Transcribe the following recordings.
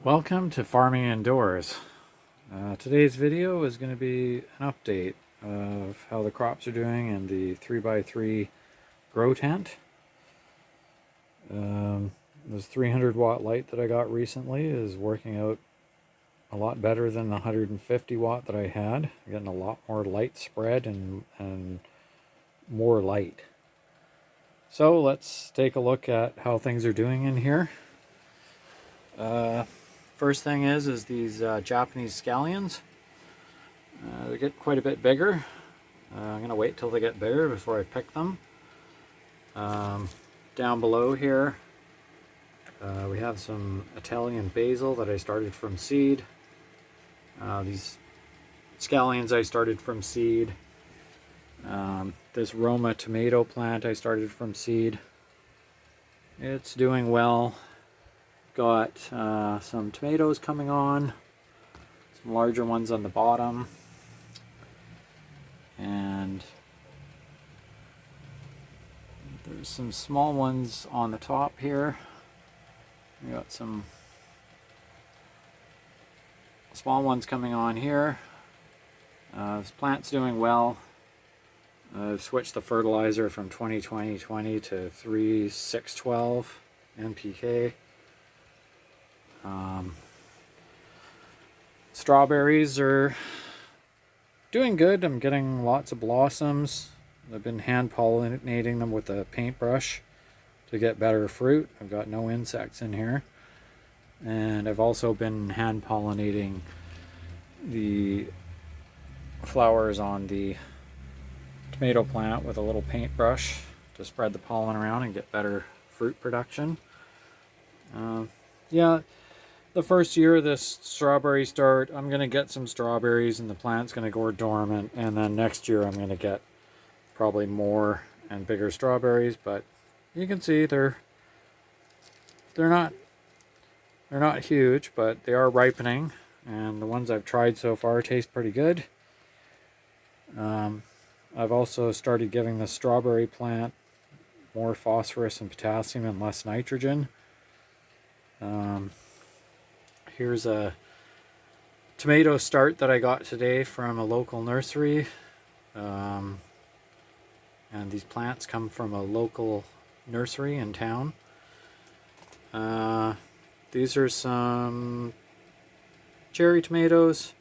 Welcome to Farming Indoors. Today's video is going to be an update of how the crops are doing in the 3x3 grow tent. This 300 watt light that I got recently is working out a lot better than the 150 watt that I had. I'm getting a lot more light spread and more light. So let's take a look at how things are doing in here. First thing is these Japanese scallions. They get quite a bit bigger. I'm going to wait till they get bigger before I pick them. Down below here, we have some Italian basil that I started from seed. These scallions I started from seed. This Roma tomato plant I started from seed. It's doing well. Got some tomatoes coming on, some larger ones on the bottom, and there's some small ones on the top here. We got some small ones coming on here. This plant's doing well. I've switched the fertilizer from 20-20-20 to 3-6-12 NPK. Strawberries are doing good. I'm getting lots of blossoms. I've been hand pollinating them with a paintbrush to get better fruit. I've got no insects in here. And I've also been hand pollinating the flowers on the tomato plant with a little paintbrush to spread the pollen around and get better fruit production. Yeah, the first year of this strawberry start, I'm going to get some strawberries and the plant's going to go dormant, and then next year I'm going to get probably more and bigger strawberries, but you can see they're not huge, but they are ripening, and the ones I've tried so far taste pretty good. I've also started giving the strawberry plant more phosphorus and potassium and less nitrogen. Here's a tomato start that I got today from a local nursery. And these plants come from a local nursery in town. These are some cherry tomatoes.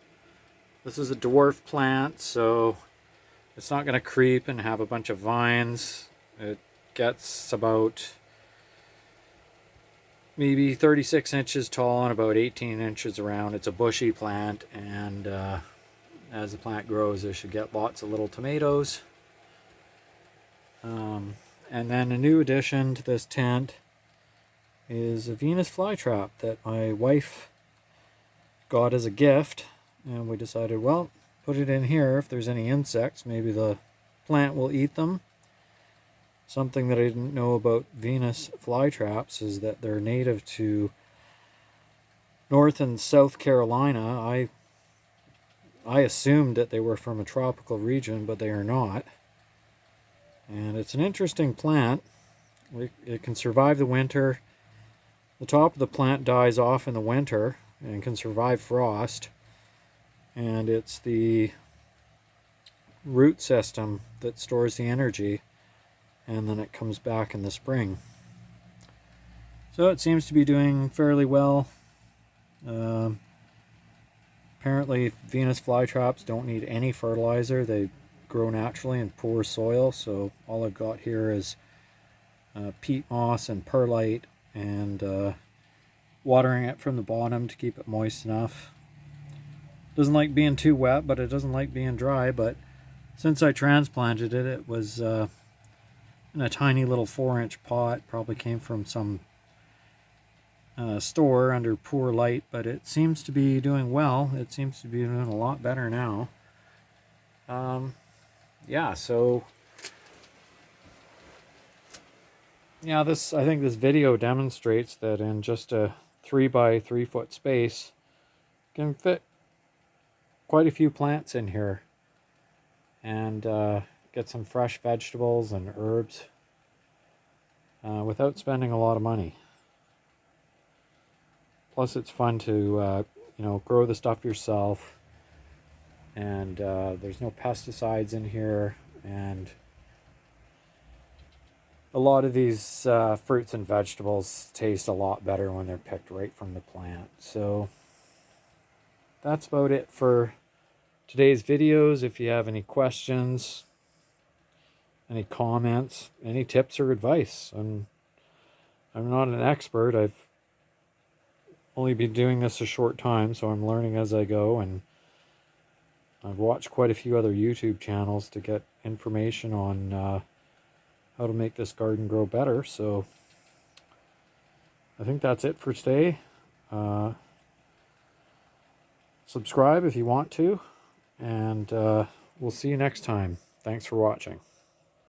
This is a dwarf plant, so it's not going to creep and have a bunch of vines. It gets about maybe 36 inches tall and about 18 inches around. It's a bushy plant, and as the plant grows, it should get lots of little tomatoes. And then a new addition to this tent is a Venus flytrap that my wife got as a gift, and we decided, well, put it in here. If there's any insects, maybe the plant will eat them. Something that I didn't know about Venus flytraps is that they're native to North and South Carolina. I assumed that they were from a tropical region, but they are not. And it's an interesting plant. It can survive the winter. The top of the plant dies off in the winter and can survive frost. And it's the root system that stores the energy, and then it comes back in the spring. So it seems to be doing fairly well. Apparently Venus flytraps don't need any fertilizer. They grow naturally in poor soil, so all I've got here is peat moss and perlite, and watering it from the bottom to keep it moist enough. Doesn't like being too wet, but it doesn't like being dry. But since I transplanted it, it was in a tiny little 4-inch pot. Probably came from some store under poor light, but it seems to be doing well. It seems to be doing a lot better now. Yeah, so yeah, I think this video demonstrates that in just a 3x3 foot space, you can fit quite a few plants in here and get some fresh vegetables and herbs without spending a lot of money. Plus it's fun to, you know, grow the stuff yourself. And there's no pesticides in here. And a lot of these fruits and vegetables taste a lot better when they're picked right from the plant. So that's about it for today's videos. If you have any questions, any comments, any tips or advice, I'm not an expert. I've only been doing this a short time, so I'm learning as I go, and I've watched quite a few other YouTube channels to get information on how to make this garden grow better. So I think that's it for today. Subscribe if you want to, and we'll see you next time. Thanks for watching.